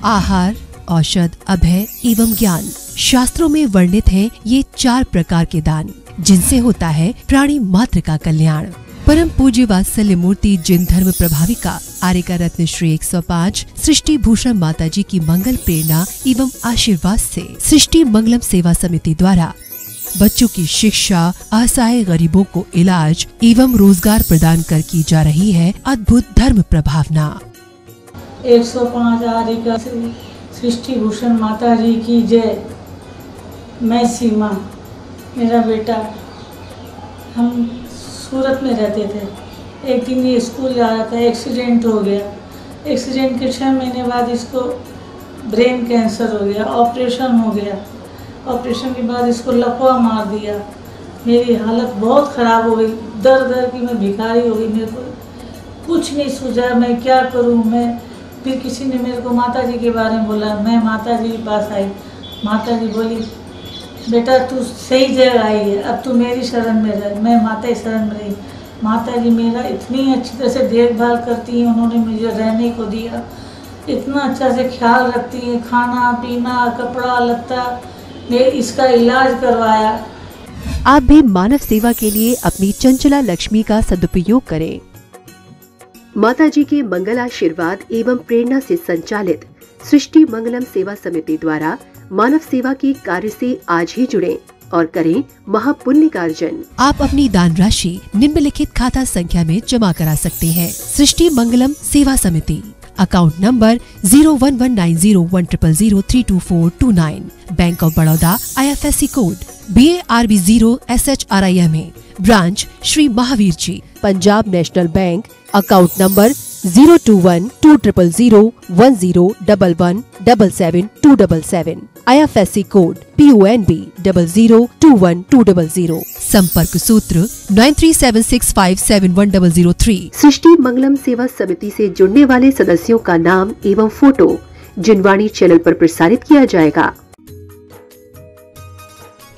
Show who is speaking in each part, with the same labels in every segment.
Speaker 1: आहार, औषध, अभय एवं ज्ञान। शास्त्रों में वर्णित हैं ये 4 प्रकार के दान, जिनसे होता है प्राणी मात्र का कल्याण। परम पूज्य वात्सल्य मूर्ति जिन धर्म प्रभाविका आर्यका रत्न श्री 105 सृष्टि भूषण माता जी की मंगल प्रेरणा एवं आशीर्वाद से सृष्टि मंगलम सेवा समिति द्वारा बच्चों की शिक्षा, असहाय गरीबों को इलाज एवं रोजगार प्रदान कर की जा रही है अद्भुत धर्म प्रभावना।
Speaker 2: 105 आर्यका सृष्टि भूषण माता जी की जय। मैं सीमा, मेरा बेटा, हम सूरत में रहते थे। एक दिन ये स्कूल जा रहा था, एक्सीडेंट हो गया। एक्सीडेंट के 6 महीने बाद इसको ब्रेन कैंसर हो गया, ऑपरेशन हो गया। ऑपरेशन के बाद इसको लकवा मार दिया। मेरी हालत बहुत ख़राब हो गई, दर दर की मैं भिखारी हो गई। मेरे को कुछ नहीं सूझा, मैं क्या करूं। मैं फिर किसी ने मेरे को माता जी के बारे में बोला। मैं माता जी के पास आई। माता जी बोली, बेटा तू सही जगह आई है, अब तू मेरी शरण में रह। मैं माता की शरण में रही। माता जी मेरा इतनी अच्छी तरह से देखभाल करती हैं। उन्होंने मुझे रहने को दिया, इतना अच्छा से ख्याल रखती हैं, खाना पीना, कपड़ा लत्ता, मैं इसका इलाज करवाया।
Speaker 1: आप भी मानव सेवा के लिए अपनी चंचला लक्ष्मी का सदुपयोग करें। माता जी के मंगल आशीर्वाद एवं प्रेरणा से संचालित सृष्टि मंगलम सेवा समिति द्वारा मानव सेवा के कार्य से आज ही जुड़ें और करें महापुण्य का अर्जन। आप अपनी दान राशि निम्नलिखित खाता संख्या में जमा करा सकते हैं। सृष्टि Mangalam Seva Samiti, account number 01190100032429, bank of Baroda, IFSC code BARB 0 SHRIMA, branch Shri Mahavir ji, Punjab national bank, account number 021210117777, IFSC code PONB 0021200, संपर्क सूत्र 9376571003। सृष्टि मंगलम सेवा समिति से जुड़ने वाले सदस्यों का नाम एवं फोटो जिनवाणी चैनल पर प्रसारित किया जाएगा।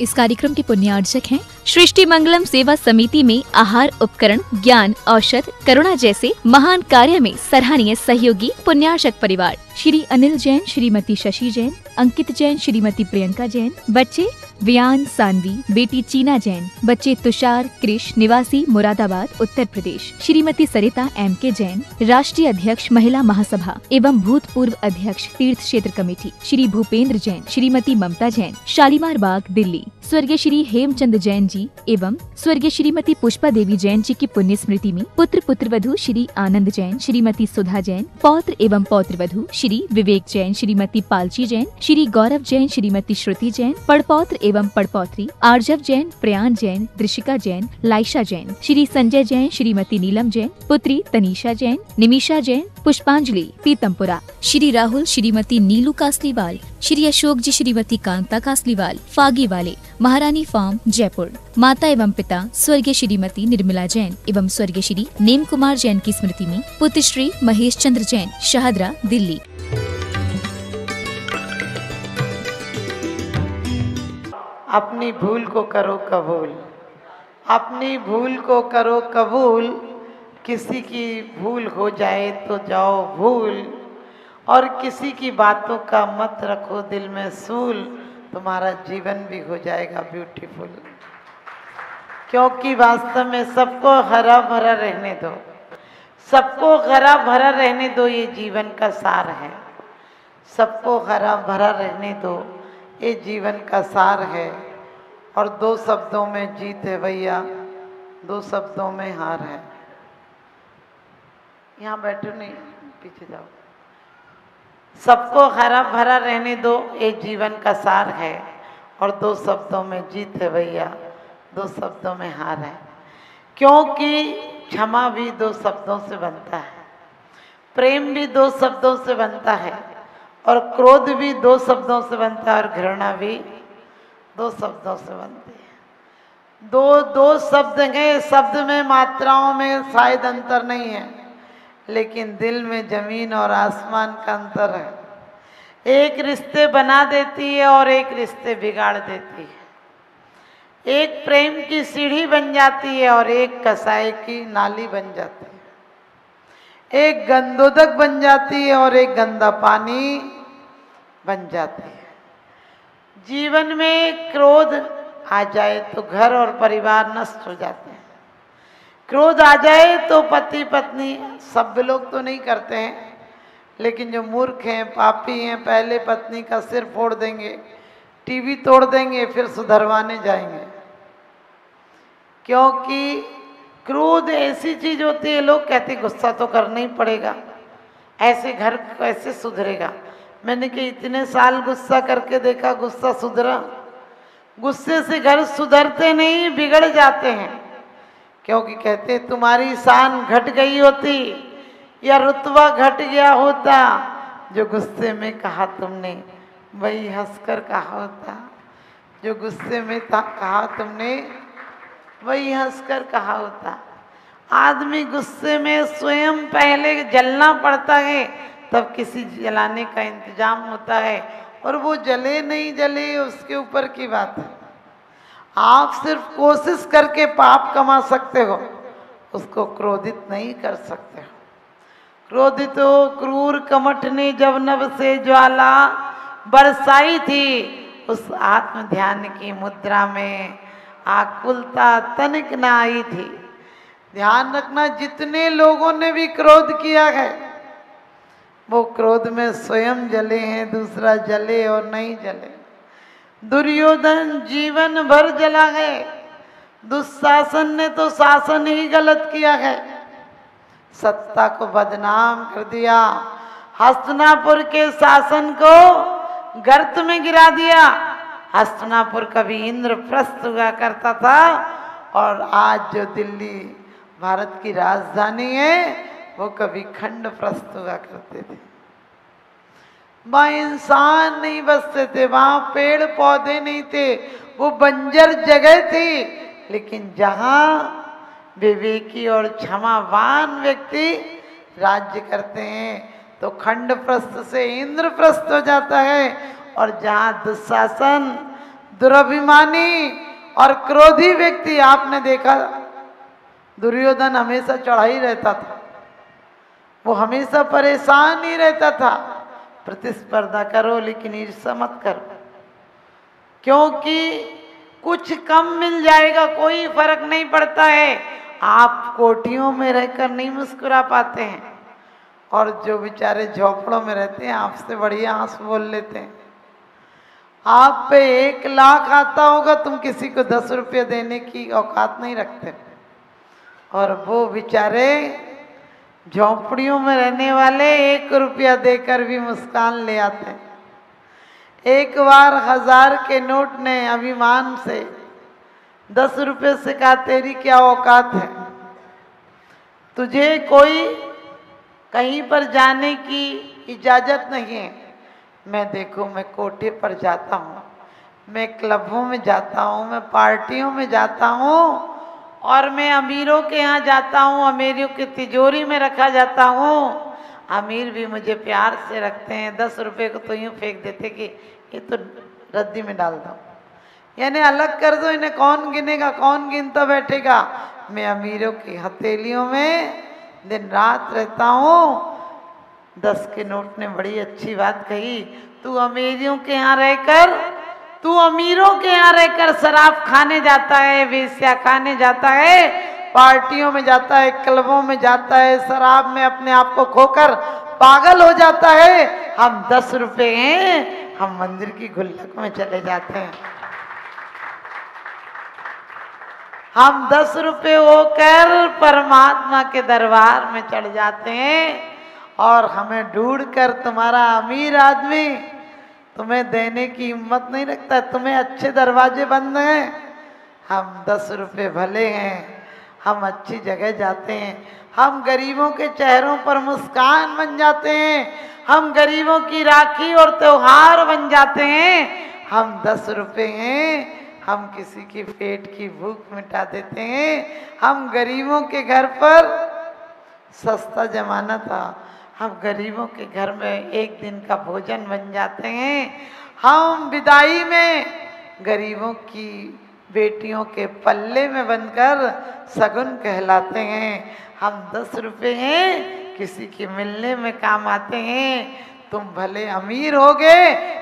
Speaker 3: इस कार्यक्रम के पुण्यार्जक हैं सृष्टि मंगलम सेवा समिति में आहार उपकरण, ज्ञान, औषध, करुणा जैसे महान कार्य में सराहनीय सहयोगी पुण्यार्जक परिवार श्री अनिल जैन, श्रीमती शशि जैन, अंकित जैन, श्रीमती प्रियंका जैन, बच्चे वियान सानवी, बेटी चीना जैन, बच्चे तुषार कृष, निवासी मुरादाबाद उत्तर प्रदेश, श्रीमती सरिता MK जैन, राष्ट्रीय अध्यक्ष महिला महासभा एवं भूतपूर्व अध्यक्ष तीर्थ क्षेत्र कमेटी श्री भूपेंद्र जैन, श्रीमती ममता जैन, शालीमार बाग दिल्ली, स्वर्गीय श्री हेमचंद जैन जी एवं स्वर्गीय श्रीमती पुष्पा देवी जैन जी की पुण्य स्मृति में पुत्र पुत्रवधू श्री आनंद जैन, श्रीमती सुधा जैन, पौत्र एवं पौत्रवधू श्री विवेक जैन, श्रीमती पालची जैन, श्री गौरव जैन, श्रीमती श्रुति जैन, पड़पौत्र एवं पड़पौत्री आर्जव जैन, प्रयान जैन, दृशिका जैन, लाइशा जैन, श्री संजय जैन, श्रीमती नीलम जैन, पुत्री तनीषा जैन, निमिषा जैन, पुष्पांजलि पीतमपुरा, श्री राहुल, श्रीमती नीलू कासलीवाल, श्री अशोक जी, श्रीमती कांता कासलीवाल, फागी वाले, महारानी फार्म जयपुर। माता एवं पिता स्वर्गीय श्रीमती निर्मला जैन एवं स्वर्गीय श्री नेम कुमार जैन की स्मृति में पुत्र श्री महेश चंद्र जैन, शाहदरा दिल्ली।
Speaker 4: अपनी भूल को करो कबूल, अपनी भूल को करो कबूल, किसी की भूल हो जाए तो जाओ भूल, और किसी की बातों का मत रखो दिल में सूल, तुम्हारा जीवन भी हो जाएगा ब्यूटीफुल। क्योंकि वास्तव में सबको हरा भरा रहने दो, सबको हरा भरा रहने दो, ये जीवन का सार है। सबको हरा भरा रहने दो, ये जीवन का सार है। और 2 शब्दों में जीत है भैया, 2 शब्दों में हार है। यहाँ बैठो, नहीं पीछे जाओ। सबको हरा भरा रहने दो, ये जीवन का सार है। और 2 शब्दों में जीत है भैया, 2 शब्दों में हार है। क्योंकि क्षमा भी 2 शब्दों से बनता है, प्रेम भी 2 शब्दों से बनता है, और क्रोध भी 2 शब्दों से बनता है, और घृणा भी 2 शब्दों से बनती है। दो शब्द हैं, शब्द में मात्राओं में शायद अंतर नहीं है, लेकिन दिल में जमीन और आसमान का अंतर है। एक रिश्ते बना देती है और एक रिश्ते बिगाड़ देती है। एक प्रेम की सीढ़ी बन जाती है और एक कसाई की नाली बन जाती है। एक गंदोदक बन जाती है और एक गंदा पानी बन जाती है। जीवन में क्रोध आ जाए तो घर और परिवार नष्ट हो जाते हैं। क्रोध आ जाए तो पति पत्नी, सब लोग तो नहीं करते हैं, लेकिन जो मूर्ख हैं, पापी हैं, पहले पत्नी का सिर फोड़ देंगे, टीवी तोड़ देंगे, फिर सुधरवाने जाएंगे। क्योंकि क्रोध ऐसी चीज होती है, लोग कहते गुस्सा तो करना ही पड़ेगा, ऐसे घर कैसे सुधरेगा। मैंने कि इतने साल गुस्सा करके देखा, गुस्सा सुधरा? गुस्से से घर सुधरते नहीं, बिगड़ जाते हैं। क्योंकि कहते तुम्हारी शान घट गई होती या रुतबा घट गया होता, जो गुस्से में कहा तुमने वही हंसकर कहा होता। जो गुस्से में कहा तुमने वही हंसकर कहा होता। आदमी गुस्से में स्वयं पहले जलना पड़ता है, तब किसी जलाने का इंतजाम होता है, और वो जले नहीं जले उसके ऊपर की बात है। आप सिर्फ कोशिश करके पाप कमा सकते हो, उसको क्रोधित नहीं कर सकते हो। क्रोधित हो क्रूर कमठ ने जब नभ से ज्वाला बरसाई थी, उस आत्म ध्यान की मुद्रा में आकुलता तनिक न आई थी। ध्यान रखना, जितने लोगों ने भी क्रोध किया है वो क्रोध में स्वयं जले हैं, दूसरा जले और नहीं जले। दुर्योधन जीवन भर जला है, दुशासन ने तो शासन ही गलत किया है, सत्ता को बदनाम कर दिया, हस्तिनापुर के शासन को गर्त में गिरा दिया। हस्तिनापुर कभी इंद्रप्रस्थ हुआ करता था, और आज जो दिल्ली भारत की राजधानी है वो कभी खंडप्रस्थ हुआ करते थे। वहाँ इंसान नहीं बसते थे, वहाँ पेड़ पौधे नहीं थे, वो बंजर जगह थी। लेकिन जहाँ विवेकी और क्षमावान व्यक्ति राज्य करते हैं तो खंडप्रस्थ से इंद्रप्रस्थ हो जाता है। और जहाँ दुशासन, दुराभिमानी और क्रोधी व्यक्ति, आपने देखा दुर्योधन हमेशा चढ़ा ही रहता था, वो हमेशा परेशान ही रहता था। प्रतिस्पर्धा करो लेकिन ईर्ष्या मत करो, क्योंकि कुछ कम मिल जाएगा, कोई फर्क नहीं पड़ता है। आप कोठियों में रहकर नहीं मुस्कुरा पाते हैं, और जो बेचारे झोपड़ों में रहते हैं आपसे बढ़िया आंसू बोल लेते हैं। आप पे 1 लाख आता होगा, तुम किसी को 10 रुपये देने की औकात नहीं रखते, और वो बेचारे झोंपड़ियों में रहने वाले 1 रुपया देकर भी मुस्कान ले आते हैं। एक बार 1000 के नोट ने अभिमान से 10 रुपये से कहा, तेरी क्या औकात है, तुझे कोई कहीं पर जाने की इजाज़त नहीं है। मैं देखो, मैं कोठे पर जाता हूँ, मैं क्लबों में जाता हूँ, मैं पार्टियों में जाता हूँ, और मैं अमीरों के यहाँ जाता हूँ, अमीरों की तिजोरी में रखा जाता हूँ। अमीर भी मुझे प्यार से रखते हैं, 10 रुपये को तो यूँ फेंक देते कि ये तो रद्दी में डाल दो, यानी अलग कर दो, इन्हें कौन गिनेगा, कौन गिनता बैठेगा। मैं अमीरों की हथेलियों में दिन रात रहता हूँ। 10 के नोट ने बड़ी अच्छी बात कही, तू अमीरों के यहाँ रहकर शराब खाने जाता है, वेश्या खाने जाता है, पार्टियों में जाता है, क्लबों में जाता है, शराब में अपने आप को खोकर पागल हो जाता है। हम 10 रुपए हैं, हम मंदिर की गुल्लक में चले जाते हैं। हम 10 रुपए होकर परमात्मा के दरबार में चढ़ जाते हैं, और हमें ढूंढकर तुम्हारा अमीर आदमी तुम्हें देने की हिम्मत नहीं रखता। तुम्हें अच्छे दरवाजे बंद हैं, हम 10 रुपये भले हैं, हम अच्छी जगह जाते हैं, हम गरीबों के चेहरों पर मुस्कान बन जाते हैं, हम गरीबों की राखी और त्योहार बन जाते हैं। हम 10 रुपये हैं, हम किसी की पेट की भूख मिटा देते हैं। हम गरीबों के घर पर, सस्ता जमाना था, हम गरीबों के घर में एक दिन का भोजन बन जाते हैं। हम विदाई में गरीबों की बेटियों के पल्ले में बनकर सगुन कहलाते हैं। हम 10 रुपये हैं, किसी के मिलने में काम आते हैं। तुम भले अमीर होगे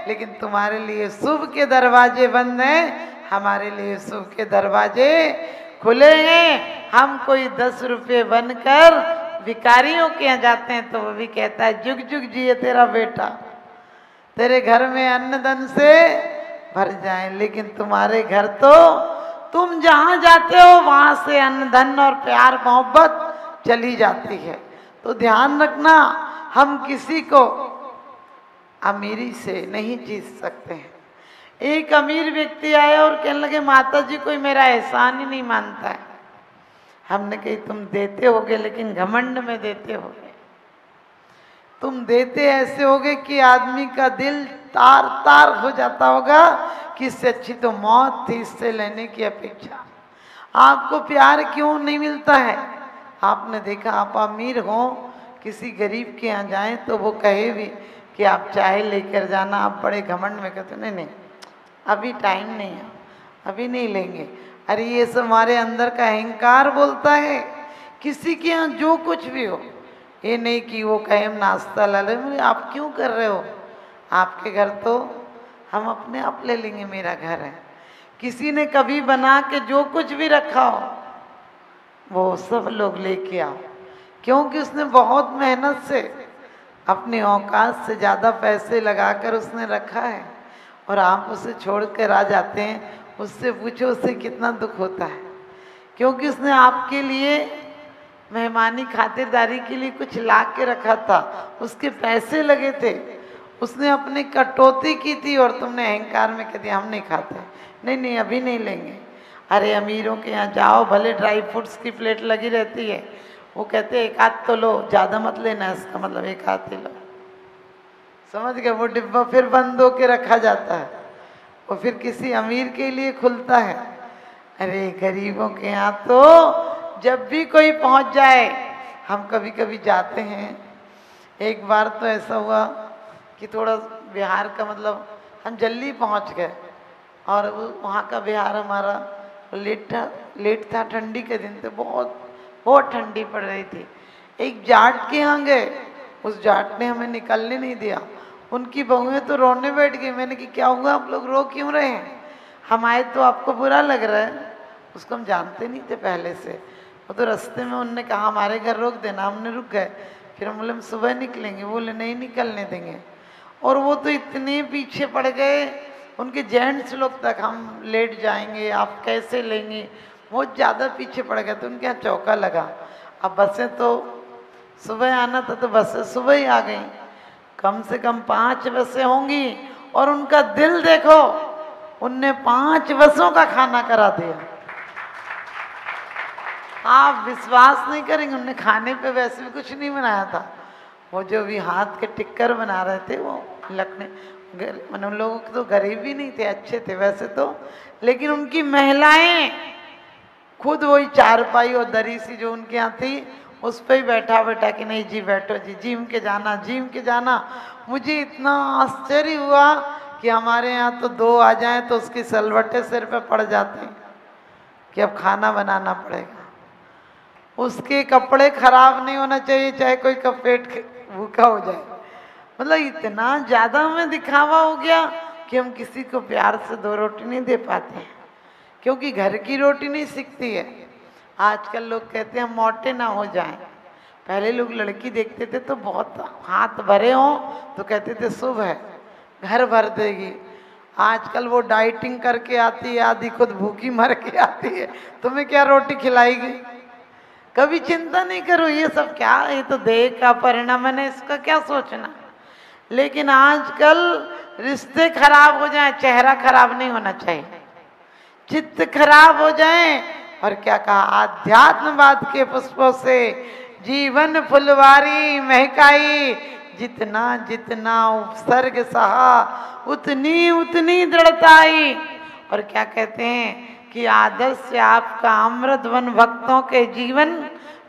Speaker 4: लेकिन तुम्हारे लिए शुभ के दरवाजे बंद हैं, हमारे लिए शुभ के दरवाजे खुले हैं। हम कोई 10 रुपये बनकर भिखारियों के यहाँ जाते हैं तो वो भी कहता है जुग जुग जिए तेरा बेटा, तेरे घर में अन्न धन से भर जाए। लेकिन तुम्हारे घर तो तुम जहाँ जाते हो वहाँ से अन्न धन और प्यार मोहब्बत चली जाती है। तो ध्यान रखना, हम किसी को अमीरी से नहीं जीत सकते हैं। एक अमीर व्यक्ति आया और कहने लगे माता जी कोई मेरा एहसान ही नहीं मानता है। हमने कही तुम देते होगे लेकिन घमंड में देते होगे, तुम देते ऐसे होगे कि आदमी का दिल तार तार हो जाता होगा कि इससे अच्छी तो मौत थी इससे लेने की अपेक्षा। आपको प्यार क्यों नहीं मिलता है? आपने देखा आप अमीर हो किसी गरीब के यहाँ जाएं तो वो कहे भी कि आप चाय लेकर जाना, आप बड़े घमंड में कहते नहीं नहीं अभी टाइम नहीं है, अभी नहीं लेंगे। अरे ये सब हमारे अंदर का अहंकार बोलता है। किसी के यहाँ जो कुछ भी हो, ये नहीं कि वो कहे हम नाश्ता ला लें, आप क्यों कर रहे हो, आपके घर तो हम अपने आप ले लेंगे, मेरा घर है। किसी ने कभी बना के जो कुछ भी रखा हो वो सब लोग लेके आओ, क्योंकि उसने बहुत मेहनत से अपनी औकात से ज़्यादा पैसे लगाकर उसने रखा है और आप उसे छोड़ कर आ जाते हैं। उससे पूछो उससे कितना दुख होता है, क्योंकि उसने आपके लिए मेहमानी खातिरदारी के लिए कुछ ला के रखा था, उसके पैसे लगे थे, उसने अपनी कटौती की थी और तुमने अहंकार में कह दिया हम नहीं खाते, नहीं नहीं अभी नहीं लेंगे। अरे अमीरों के यहाँ जाओ, भले ड्राई फ्रूट्स की प्लेट लगी रहती है, वो कहते हैं एक आध तो लो, ज़्यादा मत लेना, इसका मतलब एक आध ही लो। समझ गए? वो डिब्बा फिर बंद होके रखा जाता है, वो फिर किसी अमीर के लिए खुलता है। अरे गरीबों के यहाँ तो जब भी कोई पहुँच जाए, हम कभी कभी जाते हैं। एक बार तो ऐसा हुआ कि थोड़ा बिहार का मतलब हम जल्दी पहुँच गए और वहाँ का बिहार हमारा लेट था, ठंडी के दिन थे, बहुत ठंडी पड़ रही थी। एक जाट के यहाँ गए, उस जाट ने हमें निकलने नहीं दिया, उनकी बहुएं तो रोने बैठ गई। मैंने कि क्या हुआ, आप लोग रो क्यों रहे हैं? हम आए तो आपको बुरा लग रहा है? उसको हम जानते नहीं थे पहले से, वो तो रास्ते में उनने कहा हमारे घर रोक देना, हमने रुक गए। फिर हम बोले हम सुबह निकलेंगे, बोले नहीं निकलने देंगे। और वो तो इतने पीछे पड़ गए, उनके जेंट्स लोग तक हम लेट जाएंगे, आप कैसे लेंगे, बहुत ज़्यादा पीछे पड़ गए। तो उनके यहाँ चौका लगा। अब बसें तो सुबह आना था तो बसें सुबह ही आ गई, कम से कम 5 बसें होंगी। और उनका दिल देखो, उनने 5 बसों का खाना करा दिया। आप विश्वास नहीं करेंगे, उनने खाने पे वैसे भी कुछ नहीं बनाया था, वो जो भी हाथ के टिक्कर बना रहे थे वो लखने, मैंने उन लोगों के तो गरीब ही नहीं थे, अच्छे थे वैसे तो, लेकिन उनकी महिलाएं खुद वही चारपाई और दरी सी जो उनके यहाँ थी उस पर ही बैठा बैठा कि नहीं जी बैठो जी, जिम के जाना, जिम के जाना। मुझे इतना आश्चर्य हुआ कि हमारे यहाँ तो 2 आ जाएं तो उसकी सलवटे सिर पे पड़ जाती कि अब खाना बनाना पड़ेगा। उसके कपड़े खराब नहीं होना चाहिए, चाहे कोई का पेट भूखा हो जाए। मतलब इतना ज़्यादा हमें दिखावा हो गया कि हम किसी को प्यार से 2 रोटी नहीं दे पाते हैं, क्योंकि घर की रोटी नहीं सिकती है। आजकल लोग कहते हैं हम मोटे ना हो जाएं। पहले लोग लड़की देखते थे तो बहुत हाथ भरे हों तो कहते थे शुभ है, घर भर देगी। आजकल वो डाइटिंग करके आती है, आधी खुद भूखी मर के आती है, तुम्हें क्या रोटी खिलाएगी? कभी चिंता नहीं करो, ये सब क्या, ये तो देह का परिणाम है, इसका क्या सोचना। लेकिन आजकल रिश्ते खराब हो जाएं, चेहरा खराब नहीं होना चाहिए, चित्त खराब हो जाए। और क्या कहा, आध्यात्मवाद के पुष्पों से जीवन फुलवारी महकाई, जितना जितना उपसर्ग सहा उतनी उतनी दृढ़ता आई। और क्या कहते हैं कि आदर्श से आपका अमृत वन भक्तों के जीवन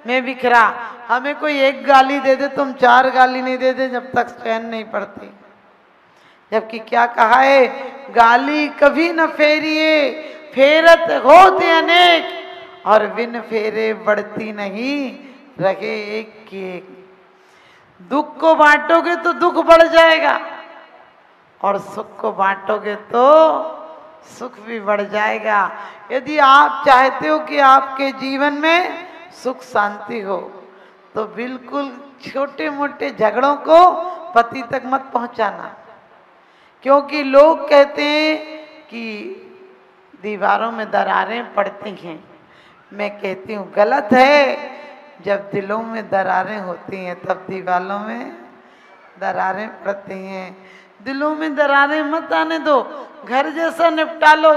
Speaker 4: में बिखरा। हमें कोई एक गाली दे दे, तुम 4 गाली नहीं दे दे जब तक चैन नहीं पड़ती। जबकि क्या कहा है, गाली कभी न फेरिए, फेरत होते अनेक, और बिन फेरे बढ़ती नहीं रहे एक की एक। दुख को बांटोगे तो दुख बढ़ जाएगा, और सुख को बांटोगे तो सुख भी बढ़ जाएगा। यदि आप चाहते हो कि आपके जीवन में सुख शांति हो तो बिल्कुल छोटे मोटे झगड़ों को पति तक मत पहुंचाना, क्योंकि लोग कहते हैं कि दीवारों में दरारें पड़ती हैं। मैं कहती हूँ गलत है। जब दिलों में दरारें होती हैं तब दीवारों में दरारें पड़ती हैं। दिलों में दरारें मत आने दो, घर जैसा निपटा लो।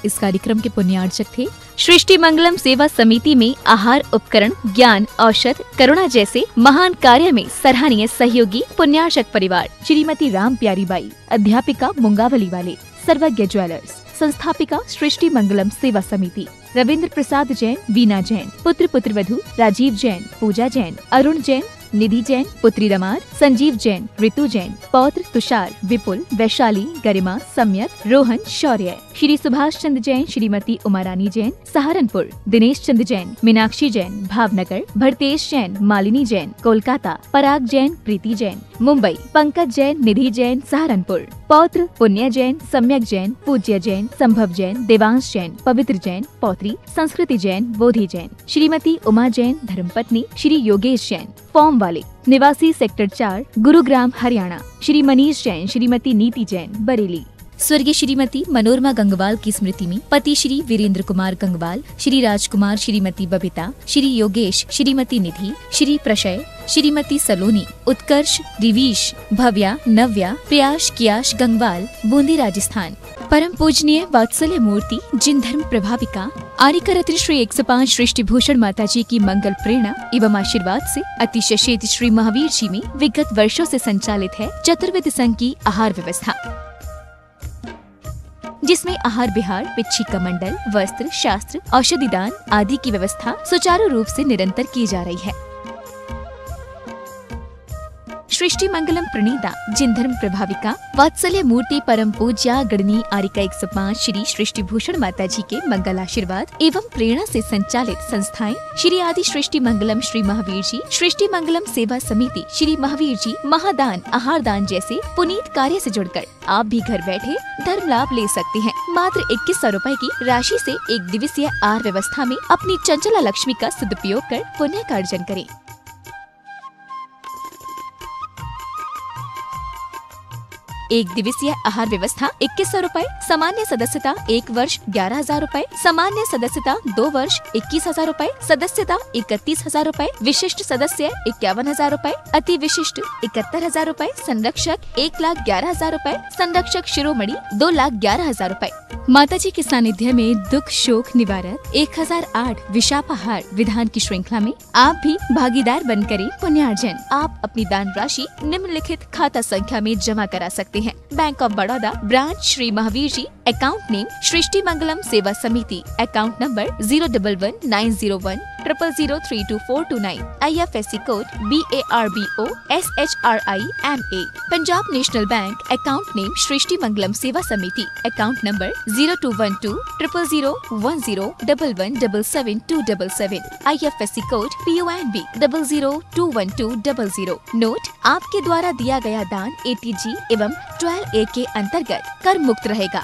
Speaker 3: इस कार्यक्रम के पुण्यार्चक थे सृष्टि मंगलम सेवा समिति में आहार उपकरण, ज्ञान, औषध, करुणा जैसे महान कार्य में सराहनीय सहयोगी पुण्यार्चक परिवार श्रीमती राम प्यारी बाई, अध्यापिका मुंगावली वाले, सर्वज्ञ ज्वेलर्स, संस्थापिका सृष्टि मंगलम सेवा समिति, रविंद्र प्रसाद जैन, वीना जैन, पुत्र पुत्रवधू राजीव जैन, पूजा जैन, अरुण जैन, निधि जैन, पुत्री रमार, संजीव जैन, ऋतु जैन, पौत्र तुषार, विपुल, वैशाली, गरिमा, सम्यक, रोहन, शौर्य, श्री सुभाष चंद्र जैन, श्रीमती उमारानी जैन, सहारनपुर, दिनेश चंद्र जैन, मीनाक्षी जैन, भावनगर, भरतेश जैन, मालिनी जैन, कोलकाता, पराग जैन, प्रीति जैन, मुंबई, पंकज जैन, निधि जैन, सहारनपुर, पौत्र पुण्य जैन, सम्यक जैन, पूज्य जैन, संभव जैन, देवांश जैन, पवित्र जैन, पौत्री संस्कृति जैन, बोधि जैन, श्रीमती उमा जैन, धर्मपत्नी श्री योगेश जैन, फॉर्म वाले, निवासी सेक्टर 4, गुरुग्राम, हरियाणा, श्री मनीष जैन, श्रीमती नीति जैन, बरेली। स्वर्गीय श्रीमती मनोरमा गंगवाल की स्मृति में पति श्री वीरेंद्र कुमार गंगवाल, श्री राजकुमार, श्रीमती बबीता, श्री योगेश, श्रीमती निधि, श्री प्रशय, श्रीमती सलोनी, उत्कर्ष, दिवीश, भव्या, नव्या, प्रयास, कियाश गंगवाल, बूंदी, राजस्थान। परम पूजनीय वात्सल्य मूर्ति जिन धर्म प्रभाविका आर्यका रत्न श्री 105 सृष्टि भूषण माता जी की मंगल प्रेरणा एवं आशीर्वाद से अतिशय क्षेत्र श्री महावीर जी में विगत वर्षों से संचालित है चतुर्विध संघ की आहार व्यवस्था, जिसमें आहार विहार, पिच्छी का मंडल, वस्त्र, शास्त्र, औषधि दान आदि की व्यवस्था सुचारू रूप से निरंतर की जा रही है। सृष्टि मंगलम प्रणीता जिन धर्म प्रभाविका वात्सल्य मूर्ति परम पूज्या गणनी आर्यका 105 श्री सृष्टि भूषण माता जी के मंगल आशीर्वाद एवं प्रेरणा से संचालित संस्थाएं श्री आदि सृष्टि मंगलम श्री महावीर जी, सृष्टि मंगलम सेवा समिति श्री महावीर जी, महादान, आहार दान जैसे पुनीत कार्य से जुड़कर आप भी घर बैठे धर्म लाभ ले सकते हैं। मात्र 2100 रुपए की राशि से एक दिवसीय आहार व्यवस्था में अपनी चंचला लक्ष्मी का सदुपयोग कर पुण्य का अर्जन करें। एक दिवसीय आहार व्यवस्था 2100 रुपए, सामान्य सदस्यता 1 वर्ष 11,000 रुपए, सामान्य सदस्यता 2 वर्ष 21,000 रुपए, सदस्यता 31,000 रुपए, विशिष्ट सदस्य 51,000 रुपए, अति विशिष्ट 71,000 रुपए, संरक्षक 1,11,000 रुपए, संरक्षक शिरोमणि 2,11,000 रुपए। माता जी के सानिध्य में दुख शोक निवारक 1008 विशापाहार विधान की श्रृंखला में आप भी भागीदार बन करें पुण्यार्जन। आप अपनी दान राशि निम्नलिखित खाता संख्या में जमा करा सकते हैं। Bank of Baroda, branch Shri Mahavir ji, account name Srishti Mangalam Seva Samiti, account number 0119010003249, IFSC code BARBO SHRIMA। Punjab national bank, account name Srishti Mangalam Seva Samiti, account number 0212000111777277, IFSC code PONB 0021200। Note: आपके द्वारा दिया गया दान ATG एवं 12A के अंतर्गत कर मुक्त रहेगा।